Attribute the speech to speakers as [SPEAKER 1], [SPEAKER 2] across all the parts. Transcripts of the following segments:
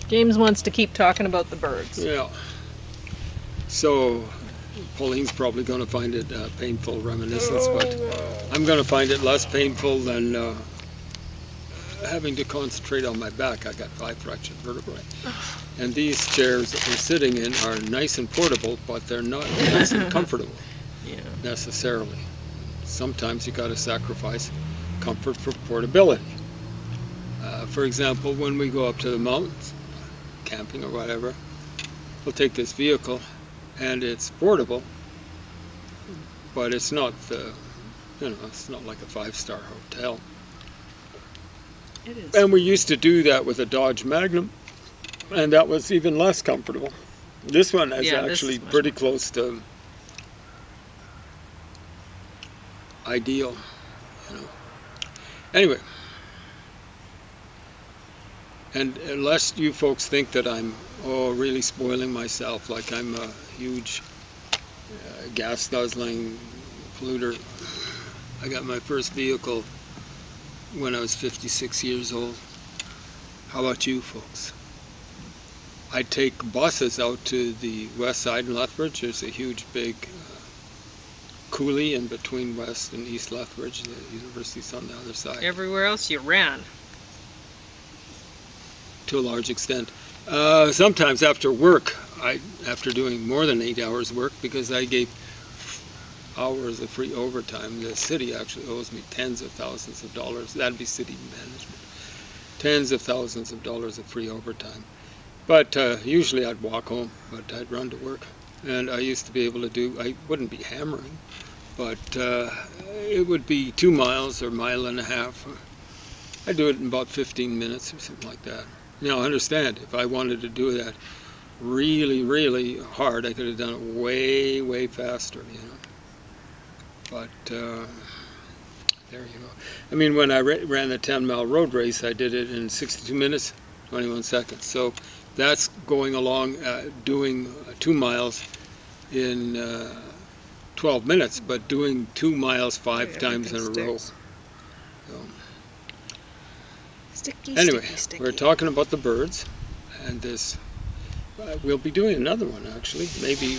[SPEAKER 1] James wants to keep talking about the Byrds.
[SPEAKER 2] Yeah. So Pauline's probably going to find it painful reminiscence, but I'm going to find it less painful than having to concentrate on my back. I got 5 fractured vertebrae. And these chairs that we're sitting in are nice and portable, but they're not nice and comfortable necessarily. Sometimes you got to sacrifice comfort for portability. For example, when we go up to the mountains, camping or whatever, we'll take this vehicle and it's portable, but it's not it's not like a 5-star hotel.
[SPEAKER 1] It is.
[SPEAKER 2] And we used to do that with a Dodge Magnum, and that was even less comfortable. This one is actually pretty close to ideal, Anyway, and unless you folks think that I'm really spoiling myself, like I'm a huge gas guzzling polluter. I got my first vehicle when I was 56 years old. How about you folks? I take buses out to the west side in Lethbridge. There's a huge big coulee in between West and East Lethbridge. The university's on the other side.
[SPEAKER 1] Everywhere else you ran.
[SPEAKER 2] To a large extent. Sometimes after work, after doing more than 8 hours work, because I gave hours of free overtime. The city actually owes me tens of thousands of dollars. That'd be city management. Tens of thousands of dollars of free overtime. But usually I'd walk home, but I'd run to work. And I used to be able to I wouldn't be hammering, but it would be 2 miles or a mile and a half. I'd do it in about 15 minutes or something like that. Now understand, if I wanted to do that really, really hard, I could have done it way, way faster, But there you go. I mean, when I ran the 10-mile road race, I did it in 62 minutes, 21 seconds. So that's going along doing 2 miles in 12 minutes, but doing 2 miles 5 times in a row. So, anyway, we're talking about the Byrds, and this we'll be doing another one actually. Maybe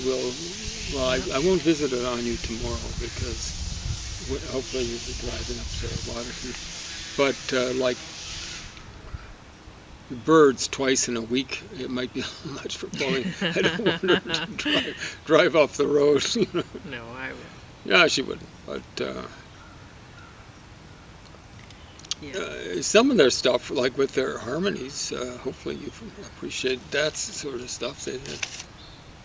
[SPEAKER 2] I won't visit it on you tomorrow because hopefully you'll be driving up to Waterford. But like the Byrds twice in a week, it might be a little much for Pauline. I don't want her to drive off the road.
[SPEAKER 1] No, I would.
[SPEAKER 2] Yeah, she wouldn't. But some of their stuff, like with their harmonies, hopefully you appreciate that sort of stuff.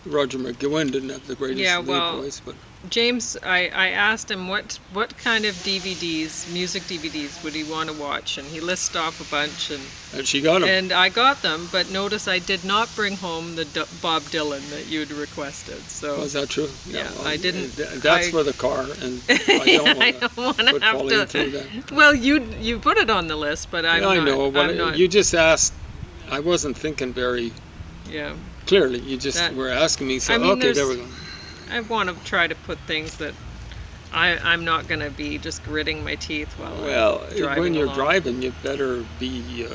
[SPEAKER 2] Roger McGowan didn't have the greatest lead voice, but
[SPEAKER 1] James, I asked him what kind of DVDs, music DVDs, would he want to watch, and he listed off a bunch, and
[SPEAKER 2] she got them.
[SPEAKER 1] And I got them, but notice I did not bring home the Bob Dylan that you'd requested. So
[SPEAKER 2] is that true?
[SPEAKER 1] Yeah, well, I didn't.
[SPEAKER 2] That's for the car, and I don't want to put Pauline through that.
[SPEAKER 1] Well, you put it on the list, but I'm not.
[SPEAKER 2] I know, but you just asked. I wasn't thinking very.
[SPEAKER 1] Yeah.
[SPEAKER 2] Clearly, you just were asking me, so okay, there we go.
[SPEAKER 1] I want to try to put things that I'm not going to be just gritting my teeth while I'm driving
[SPEAKER 2] when you're
[SPEAKER 1] along.
[SPEAKER 2] driving, you better be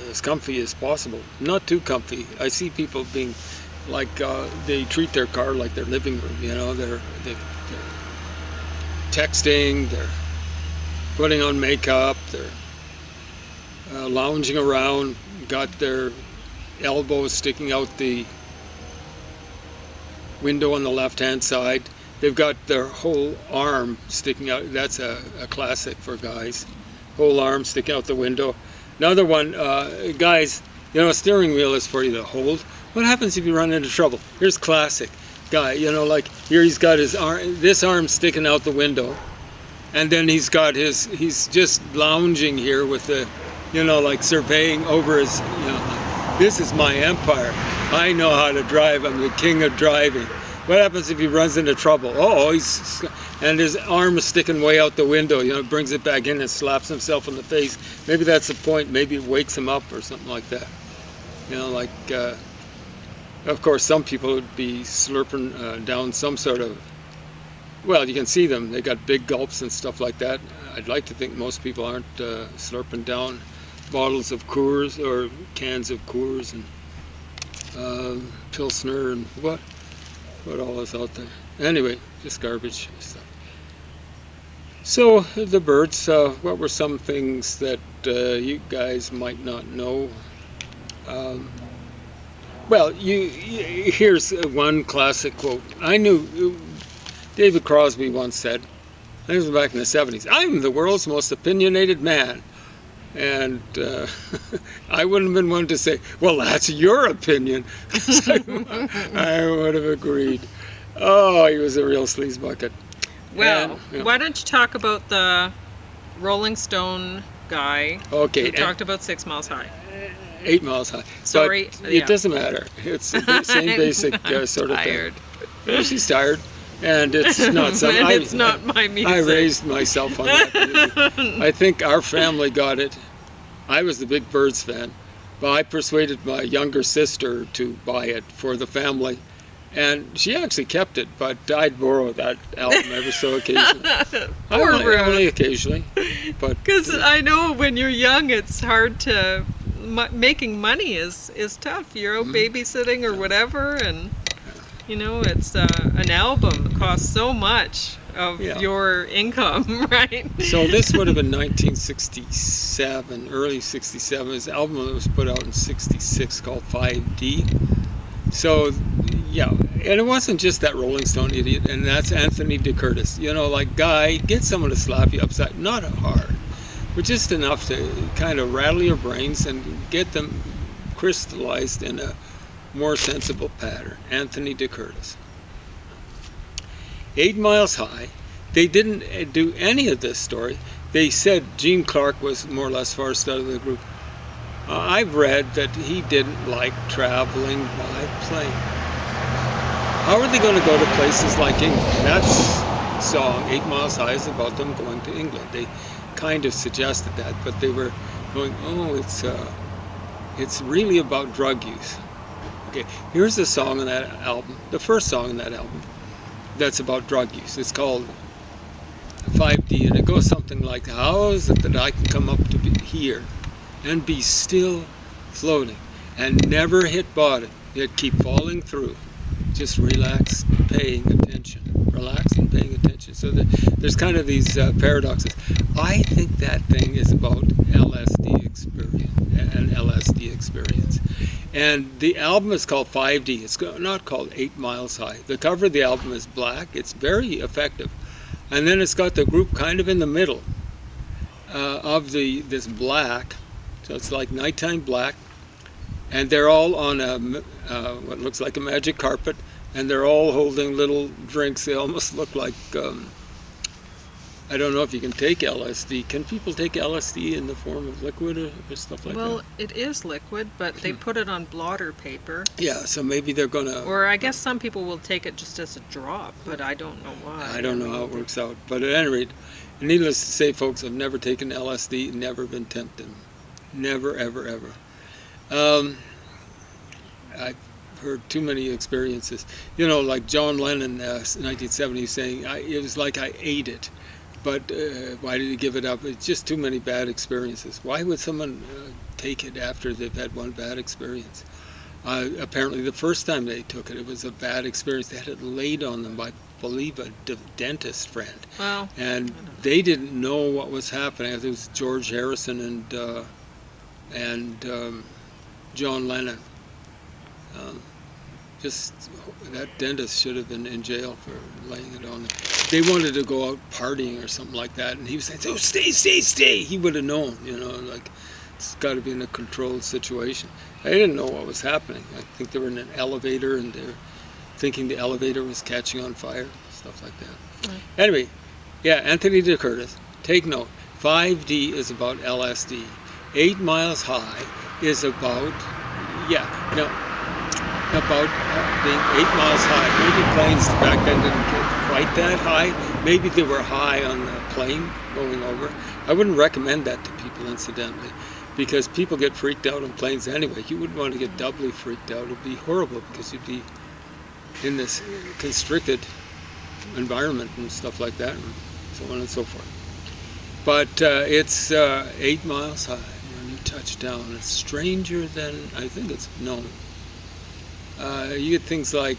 [SPEAKER 2] as comfy as possible. Not too comfy. I see people being like, they treat their car like their living room, they're texting, they're putting on makeup, they're lounging around, got their elbows sticking out the window on the left-hand side. They've got their whole arm sticking out. That's a classic for guys. Whole arm sticking out the window. Another one, guys, a steering wheel is for you to hold. What happens if you run into trouble? Here's classic guy, like here he's got his arm, this arm sticking out the window, and then he's just lounging here with the, like surveying over his, this is my empire. I know how to drive. I'm the king of driving. What happens if he runs into trouble? And his arm is sticking way out the window. Brings it back in and slaps himself in the face. Maybe that's the point. Maybe it wakes him up or something like that. Of course, some people would be slurping down some sort of. Well, you can see them. They got big gulps and stuff like that. I'd like to think most people aren't slurping down bottles of Coors or cans of Coors and Pilsner, and what all is out there. Anyway, just garbage stuff. So the Byrds, what were some things that you guys might not know? Um, well, here's one classic quote. I knew David Crosby once said, this was back in the 70s, "I'm the world's most opinionated man." And I wouldn't have been one to say, well, that's your opinion, because I would have agreed. Oh, he was a real sleaze bucket.
[SPEAKER 1] Well,
[SPEAKER 2] And,
[SPEAKER 1] why don't you talk about the Rolling Stone guy
[SPEAKER 2] okay,
[SPEAKER 1] who talked about 6 Miles High?
[SPEAKER 2] 8 Miles High.
[SPEAKER 1] Sorry,
[SPEAKER 2] But
[SPEAKER 1] yeah.
[SPEAKER 2] it doesn't matter. It's the same basic sort of
[SPEAKER 1] tired.
[SPEAKER 2] thing. Yeah, she's tired. And it's not something.
[SPEAKER 1] And it's not my music.
[SPEAKER 2] I raised myself on that music. I think our family got it. I was the big Byrds fan, but I persuaded my younger sister to buy it for the family, and she actually kept it. But I'd borrow that album ever so occasionally.
[SPEAKER 1] Poor Ruth.
[SPEAKER 2] Only occasionally, but
[SPEAKER 1] Because I know when you're young, it's hard to making money is tough. You're out babysitting or whatever, and you know it's an album costs so much of your income, right?
[SPEAKER 2] So this would have been 1967, early 67. His album that was put out in 66 called 5D. So, yeah, and it wasn't just that Rolling Stone idiot, and that's Anthony DeCurtis. You know, like, guy, get someone to slap you upside, not hard, but just enough to kind of rattle your brains and get them crystallized in a more sensible pattern. Anthony DeCurtis. 8 Miles High. They didn't do any of this story. They said Gene Clark was more or less first out of the group. I've read that he didn't like traveling by plane. How are they going to go to places like England? That song, 8 Miles High, is about them going to England. They kind of suggested that, but they were going, oh, it's really about drug use. Okay, here's the song on that album, the first song on that album, that's about drug use. It's called 5D, and it goes something like, how is it that I can come up to here and be still floating and never hit bottom, yet keep falling through? Just relax, paying attention. Relax and paying attention. So there's kind of these paradoxes. I think that thing is about LSD experience, an LSD experience. And the album is called 5D. It's not called 8 Miles High. The cover of the album is black. It's very effective. And then it's got the group kind of in the middle of this black. So it's like nighttime black. And they're all on what looks like a magic carpet. And they're all holding little drinks. They almost look like, I don't know if you can take LSD. Can people take LSD in the form of liquid or stuff like that?
[SPEAKER 1] Well, it is liquid, but they put it on blotter paper.
[SPEAKER 2] Yeah, so maybe they're going to...
[SPEAKER 1] Or I guess some people will take it just as a drop, but I don't know why.
[SPEAKER 2] I don't know how it works out. But at any rate, needless to say, folks, I've never taken LSD, never been tempted. Never, ever, ever. I've heard too many experiences. You know, like John Lennon, 1970, saying, it was like I ate it. But why did he give it up? It's just too many bad experiences. Why would someone take it after they've had one bad experience? Apparently the first time they took it, it was a bad experience. They had it laid on them by, I believe, a dentist friend.
[SPEAKER 1] Wow.
[SPEAKER 2] And they didn't know what was happening. It was George Harrison and John Lennon. Just that dentist should have been in jail for laying it on them. They wanted to go out partying or something like that, and he was saying, "Oh, stay." He would have known, you know, like it's got to be in a controlled situation. They didn't know what was happening. I think they were in an elevator, and they were thinking the elevator was catching on fire, stuff like that. Right. Anyway, yeah, Anthony DeCurtis, take note. 5D is about LSD. 8 Miles High is about, about being 8 miles high. Maybe planes back then didn't get quite that high. Maybe they were high on the plane going over. I wouldn't recommend that to people, incidentally, because people get freaked out on planes anyway. You wouldn't want to get doubly freaked out. It would be horrible because you'd be in this constricted environment and stuff like that, and so on and so forth. But it's 8 miles high when you touch down. It's stranger than I think it's known. You get things like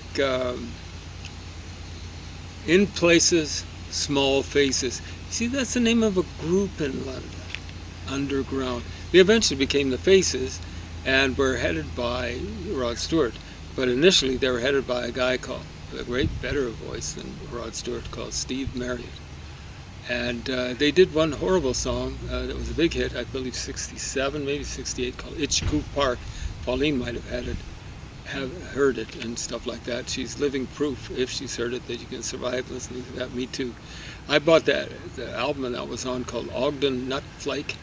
[SPEAKER 2] In Places, Small Faces. See, that's the name of a group in London, underground. They eventually became the Faces and were headed by Rod Stewart. But initially they were headed by a guy called, with a great better voice than Rod Stewart, called Steve Marriott. And they did one horrible song that was a big hit, I believe 67, maybe 68, called Itchy Coop Park. Pauline might have heard it and stuff like that. She's living proof, if she's heard it, that you can survive listening to that. Me too. I bought the album that was on called Ogden Nut Flake.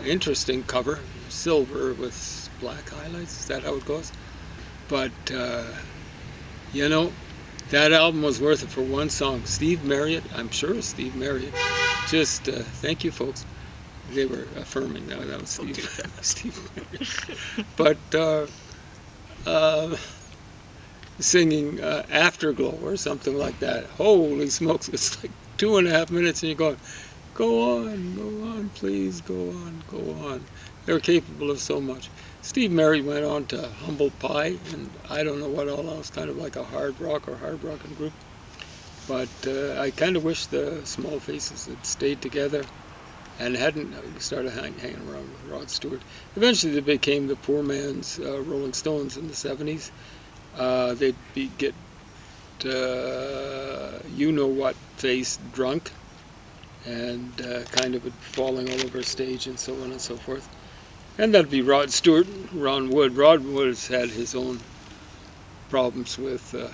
[SPEAKER 2] Interesting cover, silver with black highlights. Is that how it goes? But you know, that album was worth it for one song. Steve Marriott, I'm sure Steve Marriott. Just thank you, folks. They were affirming that was Steve, Steve Marriott. But singing Afterglow or something like that. Holy smokes, it's like 2.5 minutes and you're going, go on, please, go on. They're capable of so much. Steve Marriott went on to Humble Pie and I don't know what all else, kind of like a hard rock or hard rocking group. But I kind of wish the Small Faces had stayed together and hadn't started hanging around with Rod Stewart. Eventually they became the poor man's Rolling Stones in the 70s. They'd get you-know-what face drunk and kind of falling all over stage and so on and so forth. And that'd be Rod Stewart, Ron Wood. Rod Wood's had his own problems with, I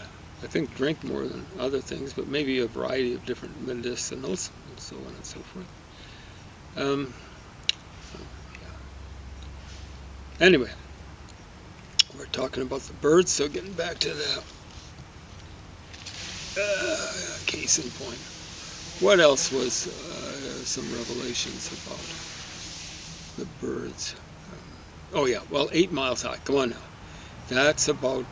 [SPEAKER 2] think, drink more than other things, but maybe a variety of different medicinals and so on and so forth. Anyway, we're talking about the Byrds, so getting back to the case in point. What else was some revelations about the Byrds? Oh yeah, well, 8 Miles High. Come on now. That's about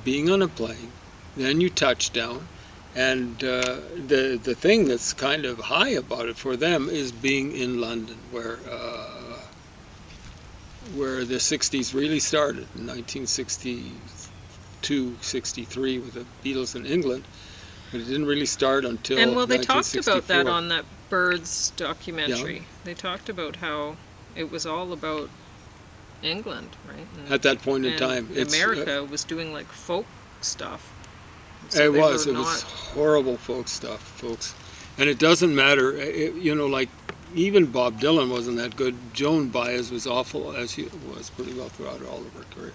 [SPEAKER 2] being on a plane, then you touch down, and the thing that's kind of high about it for them is being in London, where the 60s really started in 1962, 63 with the Beatles in England, but it didn't really start until
[SPEAKER 1] And well, they talked
[SPEAKER 2] 1964.
[SPEAKER 1] about that on that Byrds documentary.
[SPEAKER 2] Yeah.
[SPEAKER 1] They talked about how it was all about England, right?
[SPEAKER 2] At that point in
[SPEAKER 1] and
[SPEAKER 2] time.
[SPEAKER 1] America was doing like folk stuff.
[SPEAKER 2] It was horrible folk stuff, folks. And it doesn't matter, like even Bob Dylan wasn't that good. Joan Baez was awful, as she was pretty well throughout all of her career.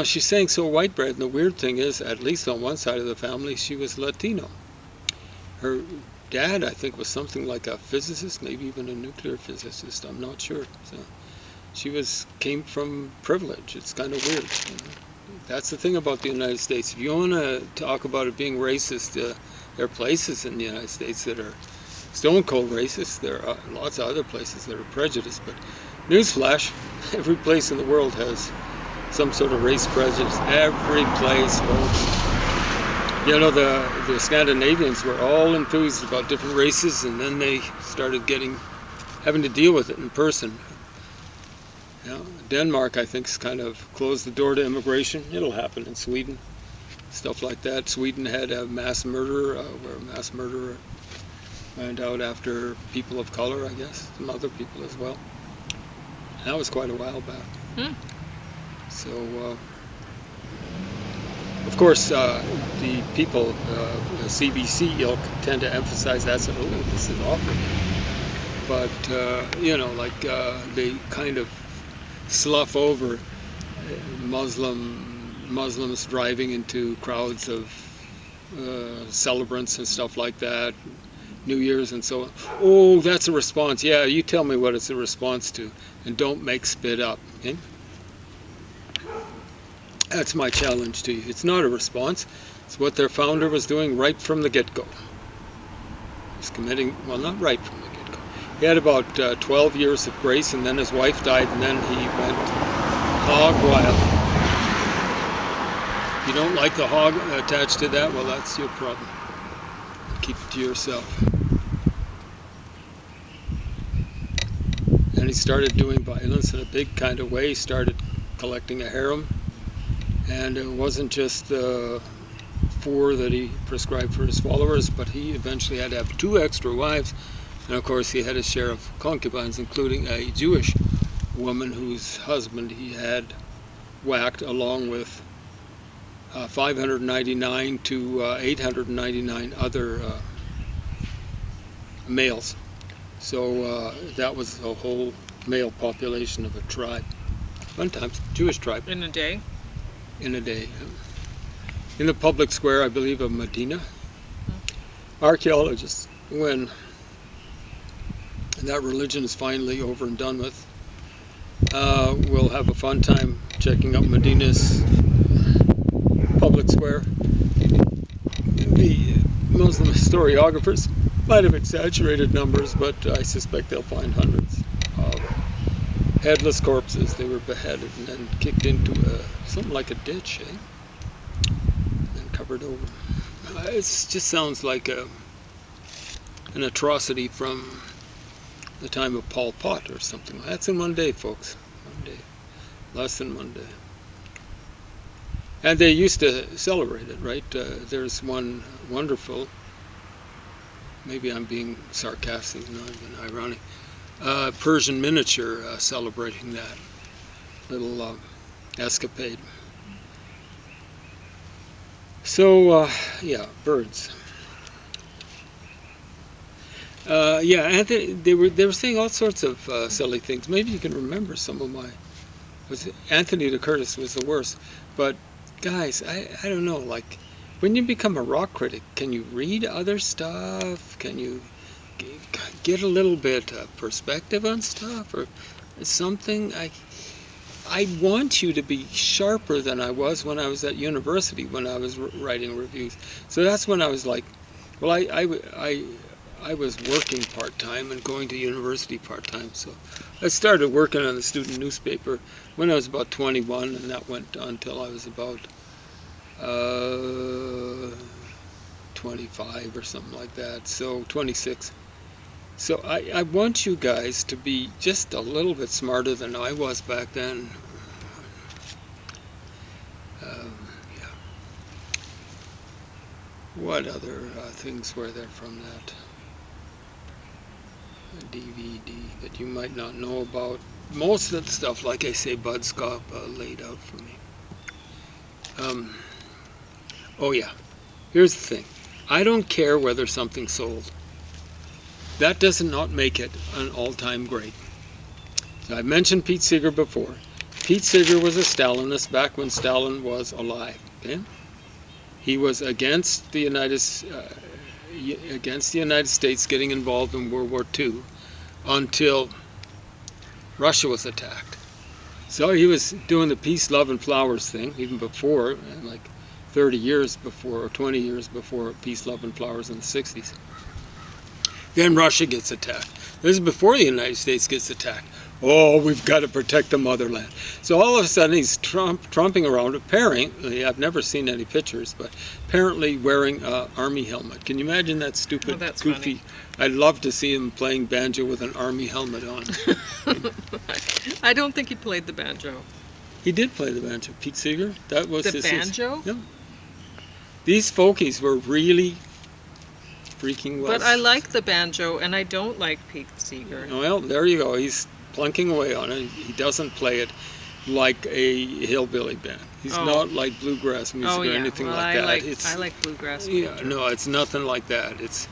[SPEAKER 2] She sang so white bread, and the weird thing is, at least on one side of the family, she was Latino. Her dad, I think, was something like a physicist, maybe even a nuclear physicist, I'm not sure. So she came from privilege. It's kind of weird. That's the thing about the United States. If you want to talk about it being racist, there are places in the United States that are stone cold racist. There are lots of other places that are prejudiced. But newsflash, every place in the world has some sort of race prejudice. Every place, folks. The Scandinavians were all enthused about different races, and then they started having to deal with it in person. Denmark, I think, has kind of closed the door to immigration. It'll happen in Sweden, stuff like that. Sweden had a mass murderer, where a mass murderer went out after people of color, I guess, some other people as well. And that was quite a while back. So, of course, the people, the CBC ilk, tend to emphasize that. So, this is awful. But, they kind of slough over Muslims driving into crowds of celebrants and stuff like that, New Year's and so on. Oh, that's a response. Yeah, you tell me what it's a response to, and don't make spit up. Okay? That's my challenge to you. It's not a response. It's what their founder was doing right from the get-go. He's committing, well, not right from the get-go. He had about 12 years of grace, and then his wife died, and then he went hog wild. If you don't like the hog attached to that, well, that's your problem. Keep it to yourself. And he started doing violence in a big kind of way. He started collecting a harem, And it wasn't just 4 that he prescribed for his followers, but he eventually had to have 2 extra wives. And of course, he had his share of concubines, including a Jewish woman whose husband he had whacked, along with 599 to 899 other males. So that was a whole male population of a tribe. Fun times, Jewish tribe.
[SPEAKER 1] In a day?
[SPEAKER 2] In a day. In the public square, I believe, of Medina. Archaeologists, when that religion is finally over and done with, will have a fun time checking out Medina's public square. The Muslim historiographers might have exaggerated numbers, but I suspect they'll find hundreds of headless corpses. They were beheaded and then kicked into something like a ditch, and covered over. It just sounds like an atrocity from the time of Pol Pot or something. That's in one day, folks. One day. Less than one day. And they used to celebrate it, right? There's one wonderful, maybe I'm being sarcastic, not even ironic, Persian miniature celebrating that little escapade. So, yeah, Byrds. Yeah, Anthony, they were saying all sorts of silly things. Maybe you can remember some of my. Anthony de Curtis was the worst, but guys, I don't know. Like, when you become a rock critic, can you read other stuff? Can you get a little bit of perspective on stuff or something? I want you to be sharper than I was when I was at university, when I was writing reviews. So that's when I was like, well, I was working part-time and going to university part-time. So I started working on the student newspaper when I was about 21, and that went on until I was about 25 or something like that. So 26. So I want you guys to be just a little bit smarter than I was back then. Yeah. What other things were there from that DVD that you might not know about? Most of the stuff, like I say, Bud Scott laid out for me. Oh yeah, here's the thing. I don't care whether something's sold. That does not make it an all-time great. So I mentioned Pete Seeger before. Pete Seeger was a Stalinist back when Stalin was alive. Okay? He was against the United States getting involved in World War II until Russia was attacked. So he was doing the peace, love, and flowers thing even before, like 30 years before or 20 years before peace, love, and flowers in the 60s. Then Russia gets attacked. This is before the United States gets attacked. Oh, we've got to protect the motherland. So all of a sudden he's tromping around, apparently, I've never seen any pictures, but apparently wearing an army helmet. Can you imagine that stupid, goofy? Funny. I'd love to see him playing banjo with an army helmet on.
[SPEAKER 1] I don't think he played the banjo.
[SPEAKER 2] He did play the banjo. Pete Seeger? That was
[SPEAKER 1] the banjo?
[SPEAKER 2] Yeah. These folkies were really freaking well.
[SPEAKER 1] But I like the banjo, and I don't like Pete Seeger.
[SPEAKER 2] Well, there you go. He's plunking away on it. He doesn't play it like a hillbilly band. He's not like bluegrass music or anything like that.
[SPEAKER 1] I like bluegrass
[SPEAKER 2] music. Yeah, no, it's nothing like that. It's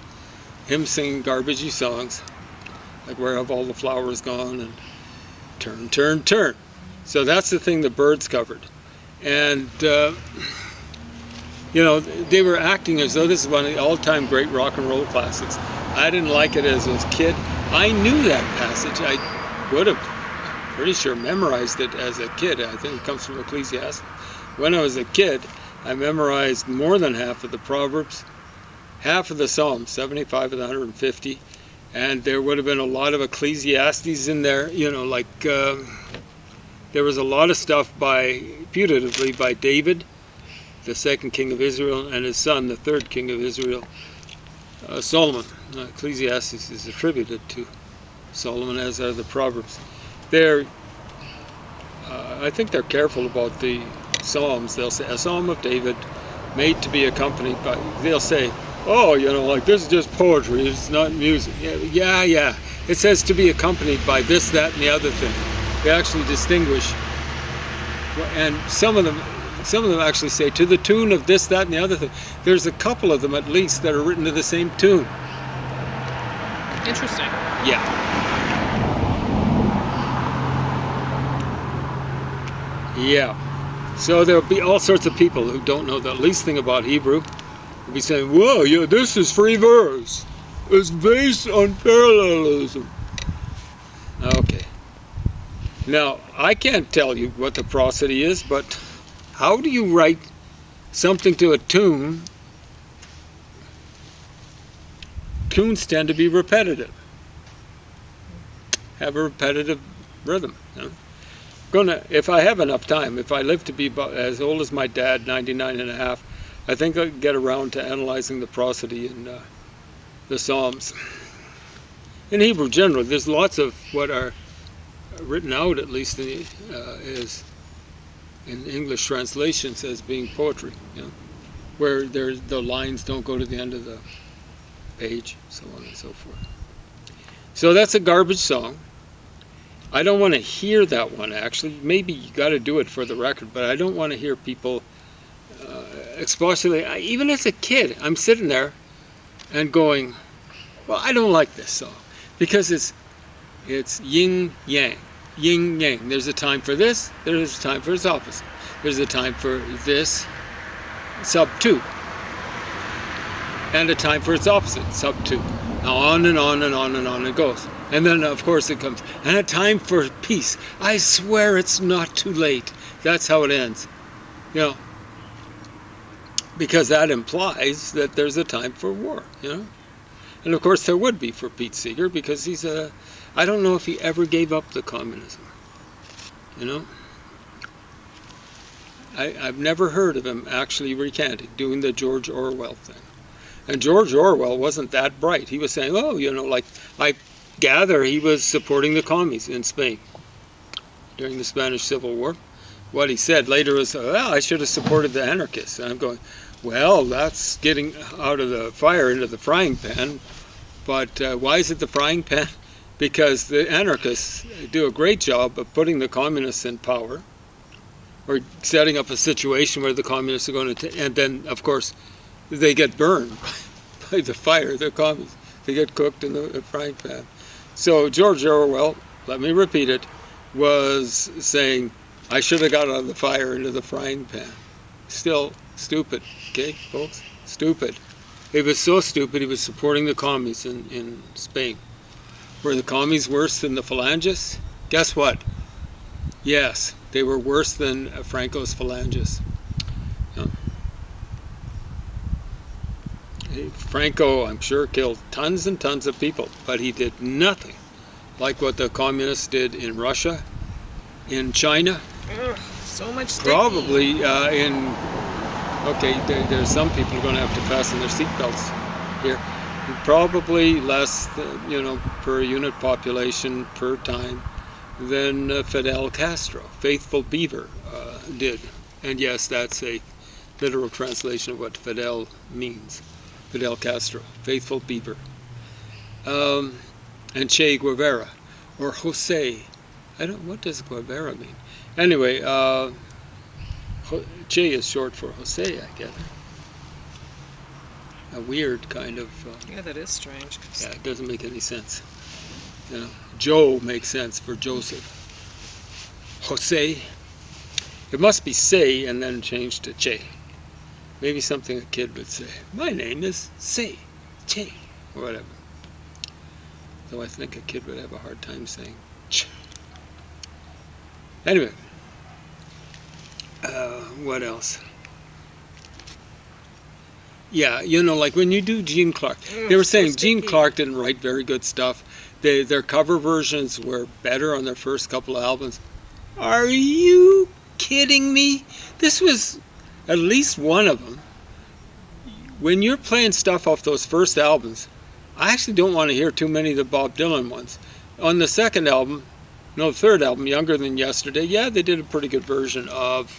[SPEAKER 2] him singing garbagey songs, like Where Have All the Flowers Gone and Turn, Turn, Turn. So that's the thing the Byrds covered. And you know, they were acting as though this is one of the all-time great rock and roll classics. I didn't like it as a kid. I knew that passage. I would have, pretty sure, memorized it as a kid. I think it comes from Ecclesiastes. When I was a kid, I memorized more than half of the Proverbs, half of the Psalms, 75 of the 150, and there would have been a lot of Ecclesiastes in there. You know, like there was a lot of stuff putatively by David, the second king of Israel, and his son, the third king of Israel, Solomon. Ecclesiastes is attributed to Solomon, as are the Proverbs. I think they're careful about the Psalms, they'll say, a Psalm of David made to be accompanied by, they'll say, oh, like this is just poetry, it's not music. Yeah. It says to be accompanied by this, that, and the other thing. They actually distinguish, and some of them actually say to the tune of this, that, and the other thing. There's a couple of them at least that are written to the same tune.
[SPEAKER 1] Interesting.
[SPEAKER 2] Yeah. So there'll be all sorts of people who don't know the least thing about Hebrew. They'll be saying, whoa, this is free verse. It's based on parallelism. Okay. Now, I can't tell you what the prosody is, but how do you write something to a tune? Tunes tend to be repetitive. Have a repetitive rhythm. If I have enough time, if I live to be about as old as my dad, 99 and a half, I think I'll get around to analyzing the prosody in the Psalms. In Hebrew generally, there's lots of what are written out, at least is in English translations, as being poetry, where the lines don't go to the end of the page, so on and so forth. So that's a garbage song. I don't want to hear that one, actually. Maybe you got to do it for the record, but I don't want to hear people expostulate. Even as a kid, I'm sitting there and going, well, I don't like this song, because it's yin yang. Yin yang. There's a time for this, there's a time for its opposite. There's a time for this, sub 2. And a time for its opposite, sub 2. Now on and on and on and on it goes. And then of course it comes, and a time for peace. I swear it's not too late. That's how it ends. Because that implies that there's a time for war, And of course there would be for Pete Seeger, because I don't know if he ever gave up the communism. I've never heard of him actually recanting, doing the George Orwell thing. And George Orwell wasn't that bright. He was saying, like I gather he was supporting the commies in Spain during the Spanish Civil War. What he said later was, well, I should have supported the anarchists. And I'm going, well, that's getting out of the fire into the frying pan. But why is it the frying pan? Because the anarchists do a great job of putting the communists in power, or setting up a situation where the communists are going to, and then, of course, they get burned by the fire, the communists. They get cooked in the frying pan. So George Orwell, let me repeat it, was saying, I should have got out of the fire into the frying pan. Still stupid, okay, folks? Stupid. He was so stupid, he was supporting the commies in Spain. Were the commies worse than the Phalangists? Guess what? Yes, they were worse than Franco's Phalangists. Franco, I'm sure, killed tons and tons of people, but he did nothing like what the communists did in Russia, in China.
[SPEAKER 1] Ugh, so much sticky.
[SPEAKER 2] Probably there's some people who are going to have to fasten their seatbelts here. Probably less, per unit population per time than Fidel Castro, Faithful Beaver, did. And yes, that's a literal translation of what Fidel means. Fidel Castro, Faithful Beaver. And Che Guevara, or Jose. What does Guevara mean? Anyway, Che is short for Jose, I guess. A weird kind of...
[SPEAKER 1] yeah, that is strange.
[SPEAKER 2] Yeah, it doesn't make any sense. Joe makes sense for Joseph. Jose. It must be Say and then changed to Che. Maybe something a kid would say. My name is Say, Che, or whatever. Though I think a kid would have a hard time saying Ch. Anyway. What else? Yeah, like when you do Gene Clark, they were saying Gene Clark didn't write very good stuff. Their cover versions were better on their first couple of albums. Are you kidding me? This was at least one of them. When you're playing stuff off those first albums, I actually don't want to hear too many of the Bob Dylan ones. On the third album, Younger Than Yesterday, yeah, they did a pretty good version of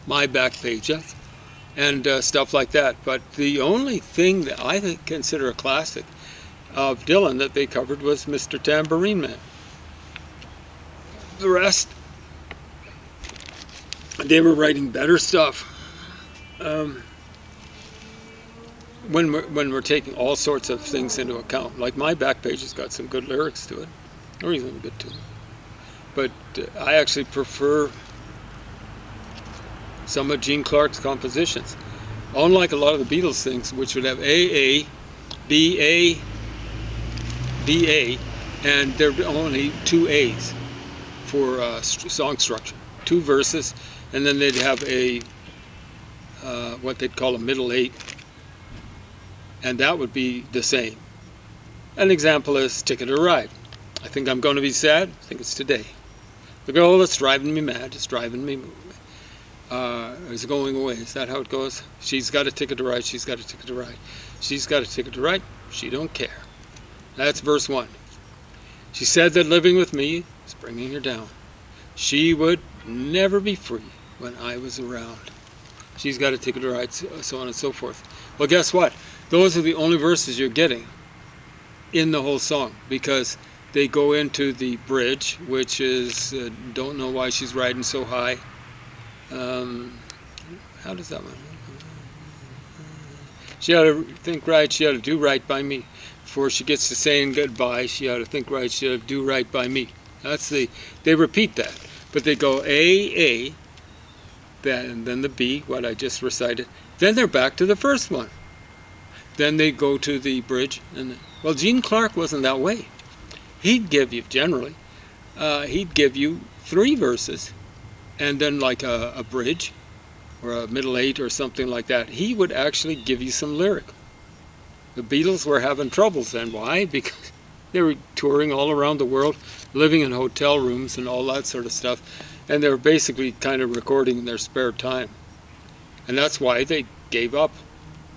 [SPEAKER 2] My Back Pages, and stuff like that. But the only thing that I consider a classic of Dylan that they covered was Mr. Tambourine Man. The rest, they were writing better stuff. Um, when we're taking all sorts of things into account, like My Back Page has got some good lyrics to it, reasonably good too. But I actually prefer some of Gene Clark's compositions. Unlike a lot of the Beatles things, which would have A, B, A, and there are only two A's for song structure. Two verses, and then they'd have a what they'd call a middle eight, and that would be the same. An example is Ticket to Ride. I think I'm going to be sad. I think it's today. The girl that's driving me mad is driving me is going away. Is that how it goes? She's got a ticket to ride. She's got a ticket to ride. She's got a ticket to ride. She don't care. That's verse 1. She said that living with me is bringing her down. She would never be free when I was around. She's got a ticket to ride, so on and so forth. Well, guess what? Those are the only verses you're getting in the whole song, because they go into the bridge, which is don't know why she's riding so high. How does that one? She ought to think right, she ought to do right by me. Before she gets to saying goodbye, she ought to think right, she ought to do right by me. They repeat that. But they go A, that, and then the B, what I just recited. Then they're back to the first one. Then they go to the bridge. Well, Gene Clark wasn't that way. He'd give you, generally, he'd give you 3 verses, and then like a bridge, or a middle 8 or something like that. He would actually give you some lyric. The Beatles were having troubles then. Why? Because they were touring all around the world, living in hotel rooms and all that sort of stuff, and they were basically kind of recording in their spare time. And that's why they gave up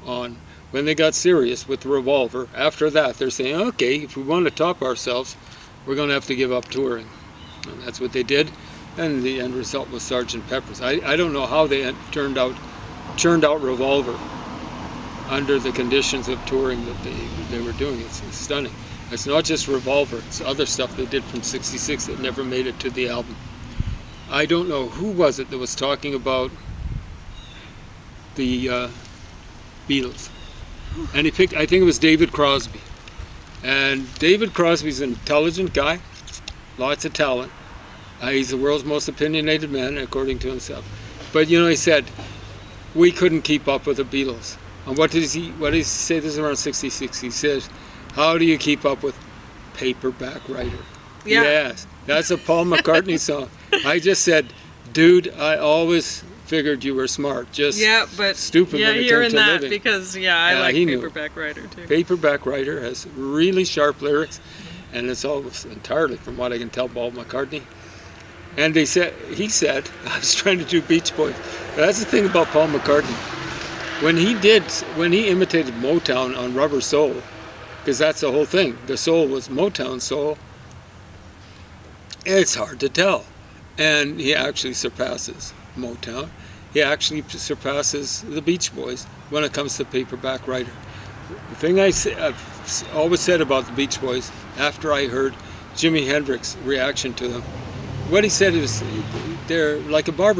[SPEAKER 2] on, when they got serious with the Revolver. After that, they're saying, okay, if we want to top ourselves, we're going to have to give up touring. And that's what they did. And the end result was Sgt. Pepper's. I don't know how they churned out Revolver under the conditions of touring that they were doing. It's stunning. It's not just Revolver, it's other stuff they did from '66 that never made it to the album. I don't know who was it that was talking about the Beatles. And he picked, I think it was David Crosby. And David Crosby's an intelligent guy, lots of talent. He's the world's most opinionated man, according to himself. But he said, we couldn't keep up with the Beatles. And what did he say? This is around 66. He says, how do you keep up with Paperback Writer?
[SPEAKER 1] Yeah.
[SPEAKER 2] Yes, that's a Paul McCartney song. I just said, dude, I always figured you were smart, just stupid when it came to
[SPEAKER 1] that
[SPEAKER 2] living.
[SPEAKER 1] Because I like Paperback Writer too.
[SPEAKER 2] Paperback Writer has really sharp lyrics, and it's almost entirely, from what I can tell, Paul McCartney. And he said, I was trying to do Beach Boys. That's the thing about Paul McCartney. When he imitated Motown on Rubber Soul, because that's the whole thing. The soul was Motown soul. It's hard to tell. And he actually surpasses Motown. He actually surpasses the Beach Boys when it comes to Paperback Writer. The thing I've always said about the Beach Boys, after I heard Jimi Hendrix's reaction to them, what he said is they're like a barber